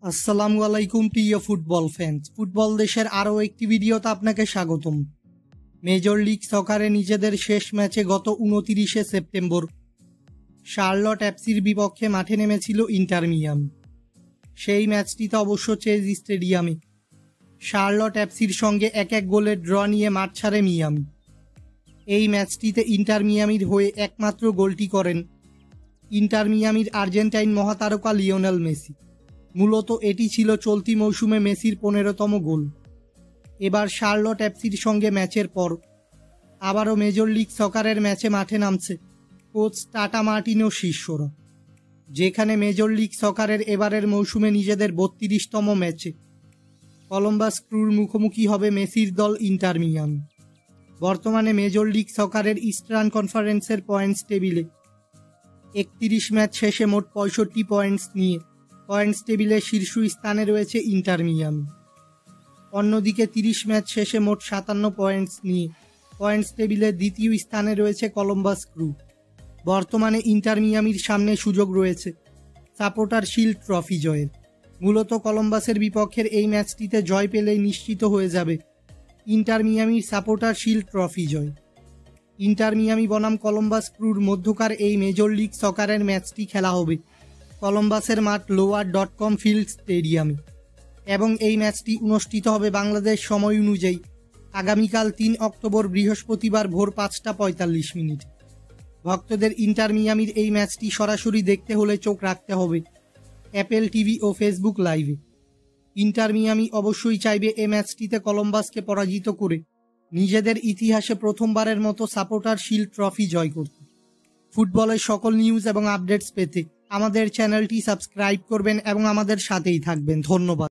আসসালামু আলাইকুম প্রিয় ফুটবল ফ্যান্স। ফুটবল দেশের আরও একটি ভিডিওতে আপনাকে স্বাগতম। মেজর লিগ সকারে নিজেদের শেষ ম্যাচে গত 29শে সেপ্টেম্বর শার্লট এফসির বিপক্ষে মাঠে নেমেছিল ইন্টার মিয়ামি। সেই ম্যাচটিতে অবশ্য চেজ স্টেডিয়ামে শার্লট এফসির সঙ্গে 1-1 গোলের ড্র নিয়ে মাঠ ছাড়ে মিয়ামি। এই ম্যাচটিতে ইন্টার মিয়ামির হয়ে একমাত্র গোলটি করেন ইন্টার মিয়ামির আর্জেন্টাইন মহাতারকা লিওনেল মেসি। মূলত এটি ছিল চলতি মৌসুমে মেসির 15তম গোল। এবার শার্লট এফসির সঙ্গে ম্যাচের পর আবারও মেজর লিগ সকারের ম্যাচে মাঠে নামছে কোচ টাটা মার্টিনো শিষ্যরা, যেখানে মেজর লিগ সকারের এবারের মৌসুমে নিজেদের 32তম ম্যাচে কলম্বাস ক্রুর মুখোমুখি হবে মেসির দল ইন্টার মিয়ামি। বর্তমানে মেজর লিগ সকারের ইস্টার্ন কনফারেন্সের পয়েন্টস টেবিলে 31 ম্যাচ শেষে মোট 65 পয়েন্টস নিয়ে পয়েন্টস টেবিলে শীর্ষ স্থানে রয়েছে ইন্টার মিয়ামি। অন্যদিকে 30 ম্যাচ শেষে মোট 57 পয়েন্টস নিয়ে পয়েন্টস টেবিলে দ্বিতীয় স্থানে রয়েছে কলম্বাস ক্রু। বর্তমানে ইন্টার মিয়ামির সামনে সুযোগ রয়েছে সাপোর্টার শিল্ড ট্রফি জয়ের। মূলত কলম্বাসের বিপক্ষের এই ম্যাচটিতে জয় পেলেই নিশ্চিত হয়ে যাবে ইন্টার মিয়ামির সাপোর্টার শিল্ড ট্রফি জয়। ইন্টার মিয়ামি বনাম কলম্বাস ক্রুর মধ্যকার এই মেজর লিগ সকারের ম্যাচটি খেলা হবে কলম্বাসের মাঠ লোয়ার.কম ফিল্ড স্টেডিয়ামে এবং এই ম্যাচটি অনুষ্ঠিত হবে বাংলাদেশ সময় অনুযায়ী আগামীকাল 3 অক্টোবর বৃহস্পতিবার ভোর 5:45। ভক্তদের ইন্টার মিয়ামির এই ম্যাচটি সরাসরি দেখতে হলে চোখ রাখতে হবে অ্যাপেল টিভি ও ফেসবুক লাইভে। ইন্টার মিয়ামি অবশ্যই চাইবে এই ম্যাচটিতে কলম্বাসকে পরাজিত করে নিজেদের ইতিহাসে প্রথমবারের মতো সাপোর্টার শিল্ড ট্রফি জয় করতে। ফুটবলের সকল নিউজ এবং আপডেটস পেতে আমাদের চ্যানেলটি সাবস্ক্রাইব করবেন এবং আমাদের সাথেই থাকবেন। ধন্যবাদ।